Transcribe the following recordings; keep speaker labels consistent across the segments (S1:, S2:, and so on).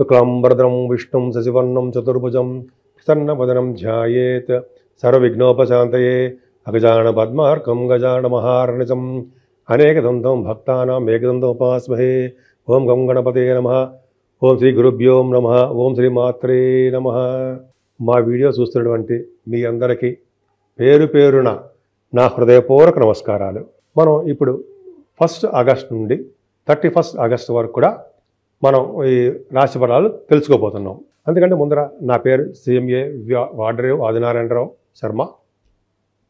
S1: శుక్లాంబరధరం విష్ణుం శశివర్ణం చతుర్భుజం ప్రసన్నవదనం ధ్యాయేత్ సర్వవిఘ్నోపశాంతయే అగజాన పద్మార్కం గజాన మహార్నిశం అనేకదంతం భక్తానాం ఏకదంతముపాస్మహే. ఓం గం గణపతే నమః. ఓం శ్రీ గురుభ్యో నమః. ఓం శ్రీ మాత్రే నమః. మా వీడియో చూస్తున్నటువంటి మీ అందరికీ పేరు పేరున నా హృదయపూర్వక నమస్కారాలు. మనం ఇప్పుడు 1 ఆగస్టు నుండి 31 ఆగస్టు వరకు కూడా మనం ఈ రాశి ఫలాలు తెలుసుకోబోతున్నాం. అందుకంటే ముందర నా పేరు CMA వాడరేవు ఆదినారాయణరావు శర్మ.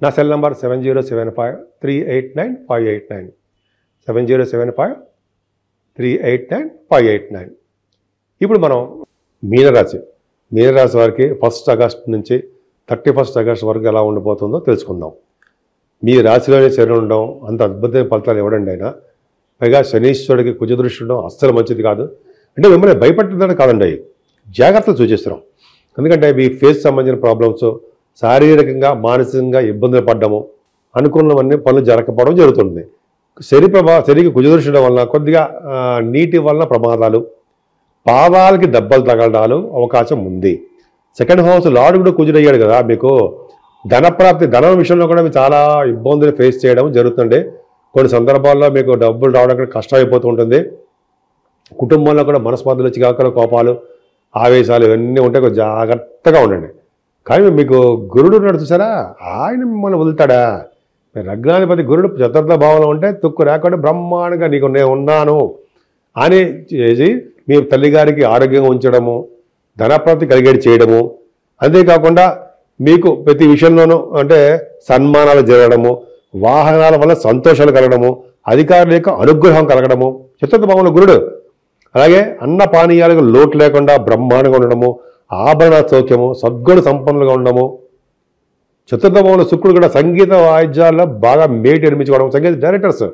S1: నా సెల్ నంబర్ 7075389589 7075389589. ఇప్పుడు మనం మీనరాశి వారికి 1 ఆగస్టు నుంచి 31 ఆగస్టు వరకు ఎలా ఉండిపోతుందో తెలుసుకుందాం. మీ రాశిలోనే శని ఉండడం అంత అద్భుతమైన ఫలితాలు ఇవ్వడండి. అయినా పైగా శనీశ్వరుడికి కుజదృష్టి ఉండడం అస్సలు మంచిది కాదు. అంటే మిమ్మల్ని భయపెట్టడం కాదండి, జాగ్రత్తలు సూచిస్తున్నాం. ఎందుకంటే మీ ఫేస్ సంబంధించిన ప్రాబ్లమ్స్, శారీరకంగా మానసికంగా ఇబ్బందులు పడ్డము, అనుకున్నవన్నీ పనులు జరగకపోవడం జరుగుతుంది. శనికి కుజదృష్టి వలన కొద్దిగా నీటి వలన ప్రమాదాలు, పాదాలకి దెబ్బలు తగలడాలు అవకాశం ఉంది. సెకండ్ హౌస్ లార్డ్ కూడా కుజుడయ్యాడు కదా, మీకు ధనప్రాప్తి, ధనం విషయంలో కూడా మీరు చాలా ఇబ్బందులు ఫేస్ చేయడం జరుగుతుంది. కొన్ని సందర్భాల్లో మీకు డబ్బులు రావడం కష్టం అయిపోతూ ఉంటుంది. కుటుంబంలో కూడా మనస్పర్ధలు, చికాకులు, కోపాలు, ఆవేశాలు ఇవన్నీ ఉంటే కొంచెం జాగ్రత్తగా ఉండండి. కానీ మీకు గురుడు ఉన్నాడు చూసారా, ఆయన మిమ్మల్ని వదులుతాడా? మీరు లగ్నాధిపతి గురుడు చతుర్థ భావంలో ఉంటే తుక్కు రాకుండా బ్రహ్మాండంగా నీకు నేను ఉన్నాను అని చేసి మీ తల్లిగారికి ఆరోగ్యంగా ఉంచడము, ధనప్రాప్తి కలిగేది చేయడము, అంతేకాకుండా మీకు ప్రతి విషయంలోనూ అంటే సన్మానాలు జరగడము, వాహనాల వల్ల సంతోషాలు కలగడము, అధికారుల యొక్క అనుగ్రహం కలగడము చతుర్థ భావంలో గురుడు. అలాగే అన్న పానీయాలకు లోటు లేకుండా బ్రహ్మాండంగా ఉండడము, ఆభరణ సౌఖ్యము, సద్గుణ సంపన్నులుగా ఉండడము. చతుర్థ భావంలో శుక్రుడు కూడా సంగీత వాయిద్యాల్లో బాగా మేటి నిర్మించుకోవడం, సంగీత డైరెక్టర్స్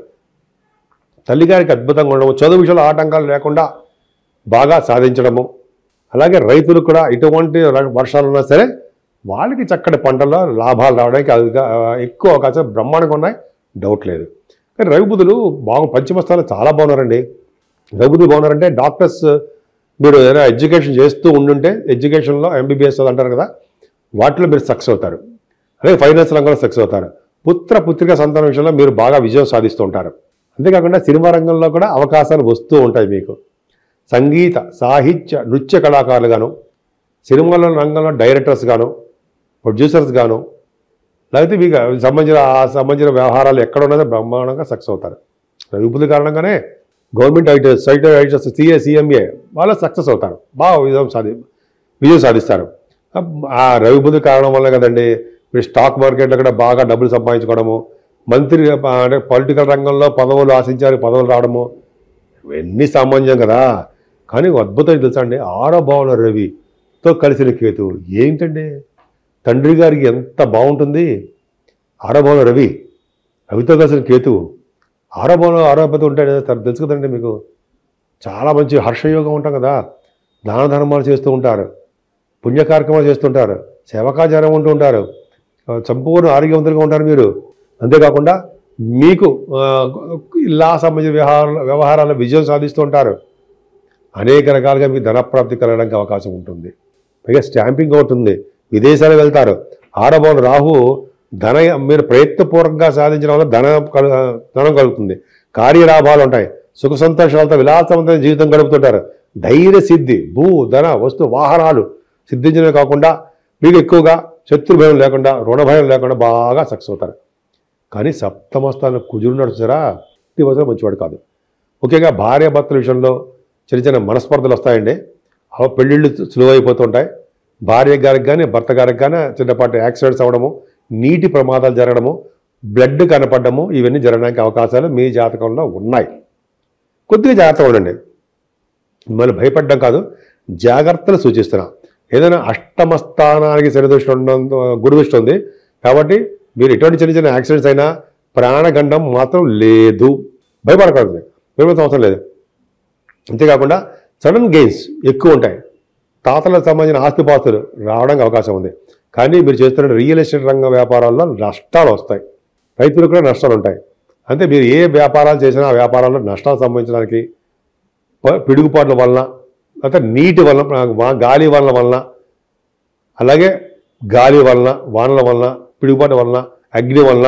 S1: తల్లిగారికి అద్భుతంగా ఉండడము, చదువు విషయంలో ఆటంకాలు లేకుండా బాగా సాధించడము. అలాగే రైతులు కూడా ఇటువంటి వర్షాలు ఉన్నా సరే వాళ్ళకి చక్కటి పంటల్లో లాభాలు రావడానికి ఎక్కువ అవకాశం బ్రహ్మాండంగా ఉన్నాయి, డౌట్ లేదు. కానీ రవి బుధులు బాగా పంచమస్థానం చాలా బాగున్నారండి. రవి బుధులు బాగున్నారంటే డాక్టర్స్ మీరు ఏదైనా ఎడ్యుకేషన్ చేస్తూ ఉండుంటే, ఎడ్యుకేషన్లో MBBS అంటారు కదా, వాటిలో మీరు సక్సెస్ అవుతారు. అలాగే ఫైనాన్స్ రంగంలో సక్సెస్ అవుతారు. పుత్రిక సంతాన విషయంలో మీరు బాగా విజయం సాధిస్తూ ఉంటారు. అంతేకాకుండా సినిమా రంగంలో కూడా అవకాశాలు వస్తూ ఉంటాయి మీకు. సంగీత, సాహిత్య, నృత్య కళాకారులు గాను, సినిమాల రంగంలో డైరెక్టర్స్ గాను, ప్రొడ్యూసర్స్ గాను, లేకపోతే మీకు సంబంధించిన వ్యవహారాలు ఎక్కడ ఉన్నదో బ్రహ్మాండంగా సక్సెస్ అవుతారు. రవి బుధుల కారణంగానే గవర్నమెంట్ ఐటర్స్ CA CMA వాళ్ళు సక్సెస్ అవుతారు, బాగా విజయం సాధిస్తారు. ఆ రవి బుధుల కారణం వల్ల కదండి మీరు స్టాక్ మార్కెట్లో కూడా బాగా డబ్బులు సంపాదించుకోవడము, మంత్రి అంటే పొలిటికల్ రంగంలో పదవులు ఆశించారు, పదవులు రావడము ఇవన్నీ సామాన్యం కదా. కానీ అద్భుతం తెలుసా అండి, 6వ భావంలో రవితో కలిసిన కేతువు ఏంటండి, తండ్రి గారికి ఎంత బాగుంటుంది. 6వ భావంలో రవితో కలిసిన కేతువు, 6వ భావంలో 6వ పతి ఉంటాడు తెలుసు కదండి మీకు. చాలా మంచి హర్షయోగం ఉంటాం కదా, దాన ధర్మాలు చేస్తూ ఉంటారు, పుణ్య కార్యక్రమాలు చేస్తుంటారు, సేవకాచారం ఉంటూ ఉంటారు, సంపూర్ణ ఆరోగ్యవంతులుగా ఉంటారు మీరు. అంతేకాకుండా మీకు ఇలా సంబంధించిన వ్యవహారాల విజయం సాధిస్తూ ఉంటారు. అనేక రకాలుగా మీకు ధనప్రాప్తి కలగడానికి అవకాశం ఉంటుంది. పైగా స్టాంపింగ్ అవుతుంది, విదేశాలు వెళ్తారు. 6వ భావం రాహు మీరు ప్రయత్నపూర్వకంగా సాధించడం వల్ల ధనం కలుగుతుంది, కార్యలాభాలు ఉంటాయి, సుఖ సంతోషాలతో విలాసవంతమైన జీవితం గడుపుతుంటారు. ధైర్య సిద్ధి, భూ ధన వస్తు వాహనాలు సిద్ధించడమే కాకుండా మీకు ఎక్కువగా శత్రు భయం లేకుండా, రుణ భయం లేకుండా బాగా సక్సెస్ అవుతారు. కానీ సప్తమ స్థానంలో కుజుడు నడుచురా, మంచివాడు కాదు. ముఖ్యంగా భార్యాభర్తల విషయంలో చిన్న మనస్పర్ధలు వస్తాయండి. పెళ్ళిళ్ళు సులువు అయిపోతుంటాయి. భార్య గారికి కానీ భర్త గారికి కానీ చిన్నపాటి యాక్సిడెంట్స్ అవ్వడము, నీటి ప్రమాదాలు జరగడము, బ్లడ్ కనపడము ఇవన్నీ జరగడానికి అవకాశాలు మీ జాతకంలో ఉన్నాయి. కొద్దిగా జాగ్రత్తగా ఉండండి. మిమ్మల్ని భయపడడం కాదు, జాగ్రత్తలు సూచిస్తున్నా. ఏదైనా అష్టమ స్థానానికి శని దృష్టి గురు దృష్టి ఉంది కాబట్టి మీరు ఎటువంటి చిన్న యాక్సిడెంట్స్ అయినా ప్రాణగండం మాత్రం లేదు, భయపడకూడదు, భయపడతాం అవసరం లేదు. అంతేకాకుండా సడన్ గెయిన్స్ ఎక్కువ ఉంటాయి, తాతలకు సంబంధించిన ఆస్తిపాస్తులు రావడానికి అవకాశం ఉంది. కానీ మీరు చేస్తున్న రియల్ ఎస్టేట్ రంగ వ్యాపారాల్లో నష్టాలు వస్తాయి, రైతులకు కూడా నష్టాలు ఉంటాయి. అంటే మీరు ఏ వ్యాపారాలు చేసినా ఆ వ్యాపారాల్లో నష్టాలు సంభవించడానికి పిడుగుపాట్ల వలన లేకపోతే నీటి వలన గాలి వలన అలాగే గాలి వలన వానల వలన పిడుగుపాటు వలన అగ్ని వలన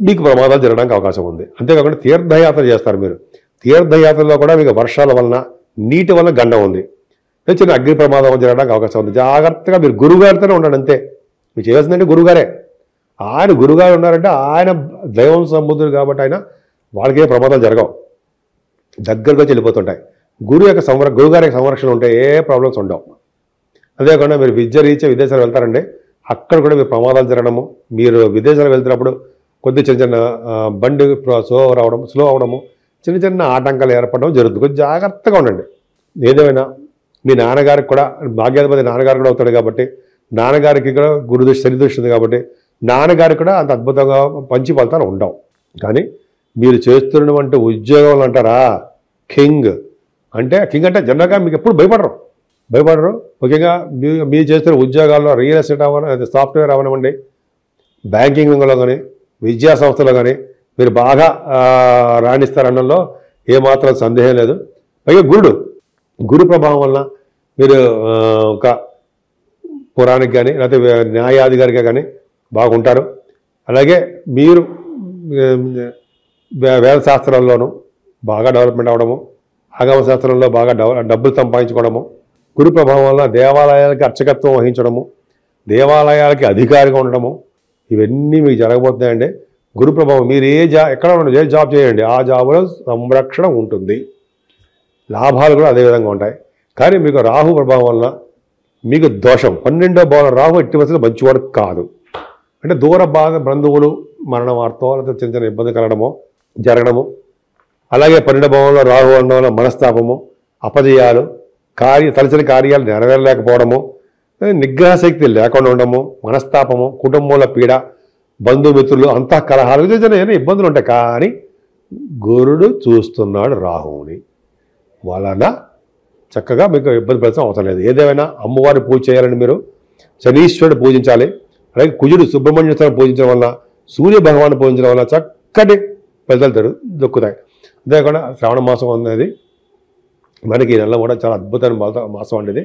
S1: మీకు ప్రమాదాలు జరగడానికి అవకాశం ఉంది. అంతేకాకుండా తీర్థయాత్ర చేస్తారు మీరు. తీర్థయాత్రలో కూడా మీకు వర్షాల వలన నీటి వలన గండం ఉంది, చిన్న అగ్ని ప్రమాదం జరగడానికి అవకాశం ఉంది. జాగ్రత్తగా మీరు గురుగారితోనే ఉండండి అంతే. మీరు చేయాల్సిందంటే గురుగారే. ఆయన గురుగారు ఉన్నారంటే ఆయన దైవం సంబుద్ధుడు కాబట్టి ఆయన వాళ్ళకే ప్రమాదాలు జరగవు, దగ్గరగా వచ్చి వెళ్ళిపోతుంటాయి. గురుగారి యొక్క సంరక్షణ ఉంటే ఏ ప్రాబ్లమ్స్ ఉండవు. అంతేకాకుండా మీరు విద్య రీత్యా విదేశాలు వెళ్తారండి, అక్కడ కూడా మీరు ప్రమాదాలు జరగడము, మీరు విదేశాలు వెళ్తున్నప్పుడు కొద్ది చిన్న చిన్న బండి స్లో అవడము, చిన్న చిన్న ఆటంకాలు ఏర్పడడం జరుగుతుంది. కొంచెం జాగ్రత్తగా ఉండండి. ఏదేమైనా మీ నాన్నగారికి కూడా భాగ్యాధిపతి నాన్నగారు కూడా అవుతాడు కాబట్టి, నాన్నగారికి కూడా గురుదృష్టి శని దృష్టి ఉంది కాబట్టి నాన్నగారికి కూడా అంత అద్భుతంగా పంచి ఫలితాలు ఉండవు. కానీ మీరు చేస్తున్నటువంటి ఉద్యోగాలు అంటారా కింగ్ అంటే జనరల్గా మీకు ఎప్పుడు భయపడరు. ముఖ్యంగా మీరు చేస్తున్న ఉద్యోగాల్లో రియల్ ఎస్టేట్ అవ్వని, సాఫ్ట్వేర్ అవనివ్వండి, బ్యాంకింగ్ రంగంలో కానీ, విద్యా సంస్థలో కానీ మీరు బాగా రాణిస్తారనడంలో ఏమాత్రం సందేహం లేదు. పైగా గురు ప్రభావం వలన మీరు ఒక పురాణికి కానీ లేకపోతే న్యాయాధికారిగా కానీ బాగుంటారు. అలాగే మీరు వేద శాస్త్రాల్లోనూ బాగా డెవలప్మెంట్ అవ్వడము, ఆగమ శాస్త్రంలో బాగా డబ్బులు సంపాదించుకోవడము, గురు ప్రభావం వల్ల దేవాలయాలకి అర్చకత్వం వహించడము, దేవాలయాలకి అధికారిగా ఉండడము, ఇవన్నీ మీకు జరగబోతున్నాయండి. గురు ప్రభావం మీరు ఎక్కడ ఉండండి, ఏ జాబ్ చేయండి, ఆ జాబ్లో సంరక్షణ ఉంటుంది, లాభాలు కూడా అదేవిధంగా ఉంటాయి. కానీ మీకు రాహు ప్రభావం వల్ల మీకు దోషం. 12వ భావం రాహు ఎట్టి పరిస్థితుల్లో మంచివాడు కాదు. అంటే దూర బంధువులు మరణ వార్తో లేకపోతే చిన్న చిన్న ఇబ్బంది కలగడము జరగడము, అలాగే 12వ భావంలో రాహు ఉండడం వల్ల మనస్తాపము, అపజయాలు, తలచని కార్యాలు నెరవేరలేకపోవడము, నిగ్రహశక్తి లేకుండా ఉండడము, మనస్తాపము, కుటుంబంలో పీడ, బంధుమిత్రులు అంతా కలహాలు, చిన్న ఇబ్బందులు ఉంటాయి. కానీ గురుడు చూస్తున్నాడు రాహువుని, వలన చక్కగా మీకు ఇబ్బంది పడాల్సిన అవసరం లేదు. ఏదేమైనా అమ్మవారిని పూజ చేయాలని మీరు శనీశ్వరుడు పూజించాలి. అలాగే కుజుడు సుబ్రహ్మణ్యేశ్వరుని పూజించడం వల్ల, సూర్య భగవాన్ని పూజించడం వల్ల చక్కటి ఫలితాలు దొక్కుతాయి. అంతేకాకుండా శ్రావణ మాసం అనేది మనకి ఈ నెలలో కూడా చాలా అద్భుతమైన మాసం అనేది.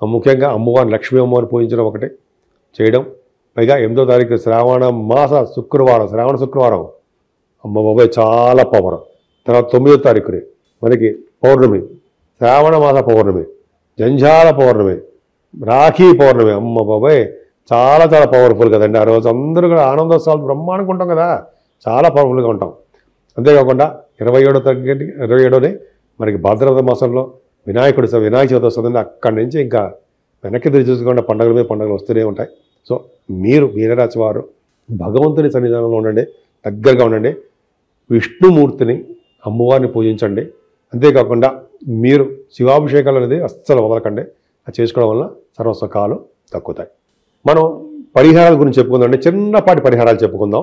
S1: ముఖ్యంగా అమ్మవారిని లక్ష్మీ అమ్మవారిని పూజించడం ఒకటి చేయడం, పైగా 8వ తారీఖు శ్రావణ శుక్రవారం అమ్మ బాబాయ్ చాలా పవర్. తర్వాత 9వ తారీఖుని మనకి పౌర్ణమి, శ్రావణ మాస పౌర్ణమి, జంఝాల పౌర్ణమి, రాఖీ పౌర్ణమి. అమ్మ బాబాయ్ చాలా చాలా పవర్ఫుల్ కదండి. ఆ రోజు అందరూ కూడా ఆనందోత్సవాలు బ్రహ్మాండంగా ఉంటాం కదా, చాలా పవర్ఫుల్గా ఉంటాం. అంతేకాకుండా 27ని మనకి భాద్రపద మాసంలో వినాయక చవితి వస్తుందండి. అక్కడి నుంచి ఇంకా వెనక్కి తిరిగి చూసుకుంటే పండుగలు వస్తూనే ఉంటాయి. సో మీరు మీనరాశి వారు భగవంతుని సన్నిధానంలో ఉండండి, దగ్గరగా ఉండండి, విష్ణుమూర్తిని అమ్మవారిని పూజించండి. అంతేకాకుండా మీరు శివాభిషేకాలు అనేది అస్సలు వదలకండి. అది చేసుకోవడం వల్ల సర్వసుఖాలు దక్కుతాయి. మనం పరిహారాల గురించి చెప్పుకుందాం. చిన్నపాటి పరిహారాలు చెప్పుకుందాం.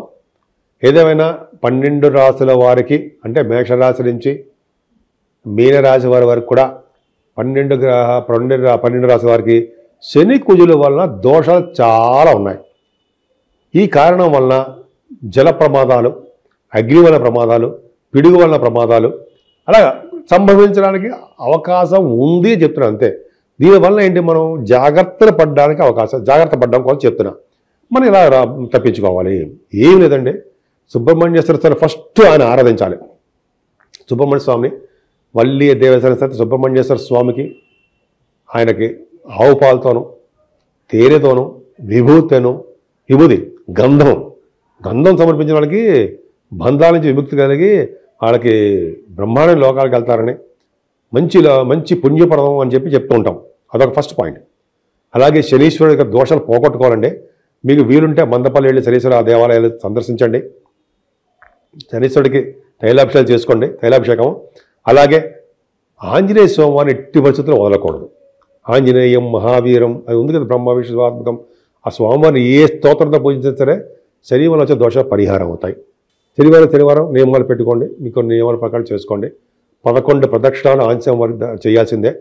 S1: ఏదేమైనా 12 రాశుల వారికి అంటే మేషరాశి నుంచి మీనరాశి వారి వరకు కూడా 12 రాశి వారికి శని కుజుల వలన దోషాలు చాలా ఉన్నాయి. ఈ కారణం వలన జల ప్రమాదాలు, అగ్ని వలన ప్రమాదాలు, పిడుగు వలన ప్రమాదాలు అలా సంభవించడానికి అవకాశం ఉంది చెప్తున్నాను అంతే. దీనివల్ల ఏంటి, మనం జాగ్రత్త పడడం కోసం చెప్తున్నా. మనం ఇలా తప్పించుకోవాలి. ఏం లేదండి, సుబ్రహ్మణ్యేశ్వర స్వామి ఫస్ట్ ఆయన ఆరాధించాలి. సుబ్రహ్మణ్య స్వామిని వల్లి దేవసేన సరే సుబ్రహ్మణ్యేశ్వర స్వామికి ఆయనకి ఆవు పాలతోనూ, తేనెతోనూ, విభూతి, గంధం సమర్పించిన వాళ్ళకి బంధాల నుంచి విముక్తి కలిగి వాళ్ళకి బ్రహ్మాండ లోకాలకు వెళ్తారని, మంచి పుణ్యపడడం అని చెప్తూ ఉంటాం. అదొక ఫస్ట్ పాయింట్. అలాగే శనీశ్వరుడి యొక్క దోషాలు పోగొట్టుకోవాలండి. మీకు వీలుంటే మందపల్లి వెళ్ళి శనీశ్వర దేవాలయాలు సందర్శించండి. శనీశ్వరుడికి తైలాభిషేకం చేసుకోండి, తైలాభిషేకం. అలాగే ఆంజనేయ స్వామివారిని ఎట్టి పరిస్థితుల్లో వదలకూడదు. ఆంజనేయం మహావీరం అది ఉంది కదా, బ్రహ్మ విష్ణువాత్మకం. ఆ స్వామివారిని ఏ స్తోత్రంతో పూజించినా సరే శని వల్ల వచ్చే దోషాలు పరిహారం అవుతాయి. శనివారం నియమాలు పెట్టుకోండి, మీకు నియమాల ప్రకారం చేసుకోండి. 11 ప్రదక్షిణాలు ఆంజనేయ వారికి చేయాల్సిందే.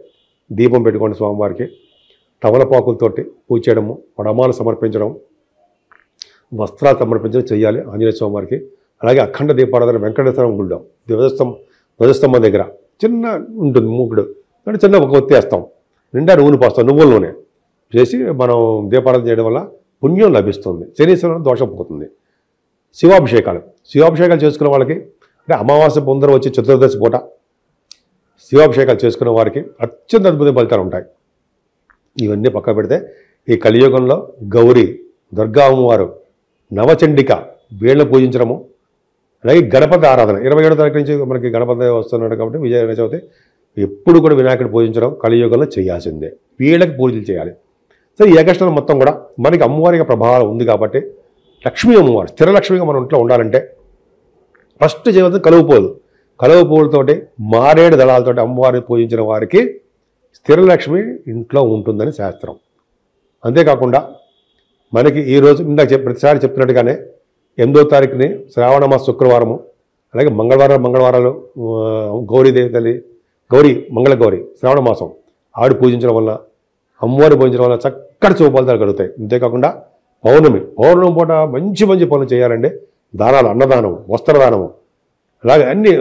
S1: దీపం పెట్టుకోండి స్వామివారికి. తమలపాకులతోటి పూజ చేయడము, వడమాలు సమర్పించడం, వస్త్రాలు సమర్పించడం చేయాలి ఆంజనేయ స్వామివారికి. అలాగే అఖండ దీపారాధన వెంకటేశ్వరం గుళ్ళో ధ్వజస్తంభం దగ్గర చిన్న ఉంటుంది మూకుడు, అంటే చిన్న ఒక ఒత్తి వేస్తాం, నిండా నూనె పోస్తాం, నువ్వుల నూనె చేసి మనం దీపారాధన చేయడం వల్ల పుణ్యం లభిస్తుంది, శనీశ్వరుని దోషం పోతుంది. శివాభిషేకాలు చేసుకునే వాళ్ళకి అంటే అమావాస్య పొందరం వచ్చి చతుర్దశి పూట శివాభిషేకాలు చేసుకునే వారికి అత్యంత అద్భుత ఫలితాలు ఉంటాయి. ఇవన్నీ పక్క పెడితే ఈ కలియుగంలో గౌరీ, దుర్గా అమ్మవారు, నవచండిక వీళ్ళని పూజించడము, అలాగే గణపతి ఆరాధన 27వ తారీఖు నుంచి మనకి గణపతి వస్తున్నాడు కాబట్టి విజయ చవితి ఎప్పుడు కూడా వినాయకుడు పూజించడం కలియుగంలో చేయాల్సిందే. వీళ్ళకి పూజలు చేయాలి. సో ఈ ఆగస్టులో మొత్తం కూడా మనకి అమ్మవారి యొక్క ప్రభావం ఉంది కాబట్టి లక్ష్మీ అమ్మవారు స్థిరలక్ష్మిగా మన ఇంట్లో ఉండాలంటే ఫస్ట్ చేయవలసింది కలువ పువ్వులతోటి మారేడు దళాలతోటి అమ్మవారిని పూజించిన వారికి స్థిరలక్ష్మి ఇంట్లో ఉంటుందని శాస్త్రం. అంతేకాకుండా మనకి ఈరోజు ఇందాక ప్రతిసారి చెప్తున్నట్టుగానే 8వ తారీఖుని శ్రావణ మాస శుక్రవారము, అలాగే మంగళవారాలు గౌరీదేవి తల్లి మంగళగౌరి శ్రావణ మాసం ఆవిడ పూజించడం వల్ల, అమ్మవారిని పూజించడం వల్ల చక్కటి శుభఫలితాలు కలుగుతాయి. అంతేకాకుండా పౌర్ణమి పూట మంచి పనులు చేయాలండి. దానాలు, అన్నదానం, వస్త్రదానము, అలాగే అన్ని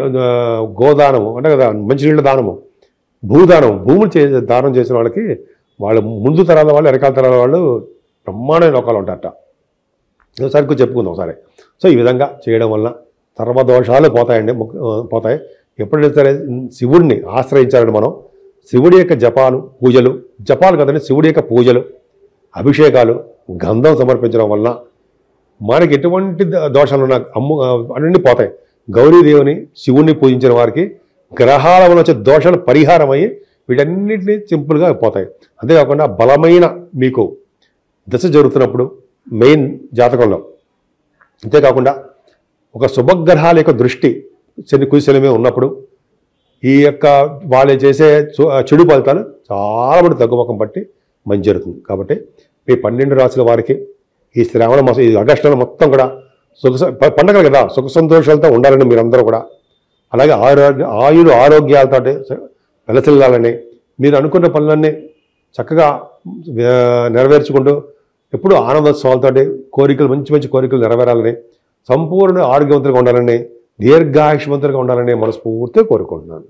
S1: గోదానము అంటే కదా, మంచినీళ్ళ దానము, భూదానం, భూములు దానం చేసిన వాళ్ళకి వాళ్ళు ముందు తరాల వాళ్ళు, వెనకాల తరాల వాళ్ళు బ్రహ్మాండమైన లోకాలు ఉంటారట. ఒకసారి చెప్పుకుందాం ఒకసారి. సో ఈ విధంగా చేయడం వల్ల సర్వదోషాలు పోతాయి. ఎప్పుడైతే సరే శివుడిని ఆశ్రయించాలని మనం శివుడి యొక్క జపాలు కదండి, శివుడి యొక్క పూజలు, అభిషేకాలు, గంధం సమర్పించడం వల్ల మనకి ఎటువంటి దోషాలు ఉన్నా అన్నీ పోతాయి. గౌరీదేవిని, శివుణ్ణి పూజించిన వారికి గ్రహాల వల్ల వచ్చే దోషాలు పరిహారం అయ్యి వీటన్నిటినీ సింపుల్గా పోతాయి. అంతేకాకుండా బలమైన మీకు దశ జరుగుతున్నప్పుడు మెయిన్ జాతకంలో, అంతేకాకుండా ఒక శుభగ్రహాల యొక్క దృష్టి కుశలమే ఉన్నప్పుడు ఈ యొక్క వాళ్ళు చేసే చెడు ఫలితాలు చాలా మంది తగ్గుముఖం పట్టి మంచి జరుగుతుంది. కాబట్టి ఈ 12 రాశుల వారికి ఈ శ్రావణ మాసం, ఈ ఆగస్టులో మొత్తం కూడా పండగలు కదా, సుఖ సంతోషాలతో ఉండాలని మీరందరూ కూడా, అలాగే ఆరోగ్యాలతో వెలసిల్లాలని, మీరు అనుకున్న పనులన్నీ చక్కగా నెరవేర్చుకుంటూ ఎప్పుడూ ఆనందోత్సవాలతో కోరికలు, మంచి కోరికలు నెరవేరాలని, సంపూర్ణ ఆరోగ్యవంతులుగా ఉండాలని, దీర్ఘాయుష్మంతులుగా ఉండాలని మనస్ఫూర్తిగా కోరుకుంటున్నాను.